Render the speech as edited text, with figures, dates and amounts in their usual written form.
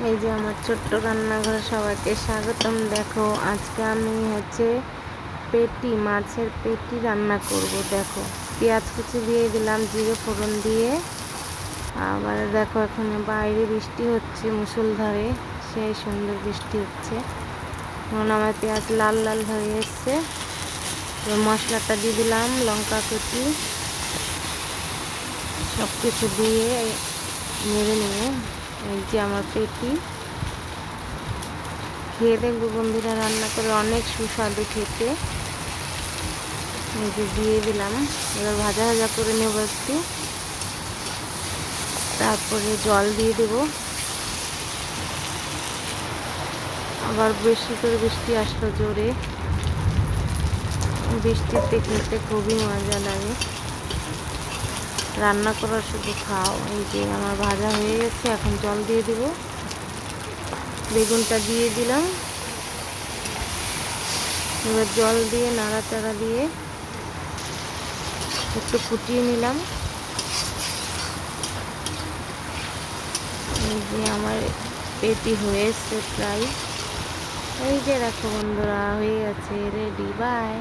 এই যে আমার ছোট্ট রান্নাঘরে সবাইকে স্বাগতম। দেখো আজকে আমি পেটি মাছের পেটি রান্না করব। দেখো পেঁয়াজ কুচি দিয়ে দিলাম, জিরে ফোড়ন দিয়ে। আবার দেখো এখন বাইরে বৃষ্টি হচ্ছে মুষলধারে, সেই সুন্দর বৃষ্টি হচ্ছে। এখন আমার পেঁয়াজ লাল লাল হয়ে এসছে। মশলাটা দিয়ে দিলাম, লঙ্কা কুচি সব কিছু দিয়ে নেড়ে নিয়ে এই যে আমার পেটি। খেয়ে দেখবো বন্ধুরা, রান্না করে অনেক সুস্বাদু খেতে। এই যে দিয়ে দিলাম, এবার ভাজা ভাজা করে নেব একটু, তারপরে জল দিয়ে দেব। আবার বেশি করে বৃষ্টি আসলো জোরে, বৃষ্টিতে খেতে খুবই মজা লাগে। রান্না করার শুধু খাও। এই যে আমার ভাজা হয়ে গেছে, এখন জল দিয়ে দেব। বেগুনটা দিয়ে দিলাম, এবার জল দিয়ে নাড়াচাড়া দিয়ে একটু ফুটিয়ে নিলাম। এই যে আমার পেটি হয়ে এসছে প্রায়। এই যে দেখো বন্ধুরা, হয়ে গেছে, রেডি। বাই।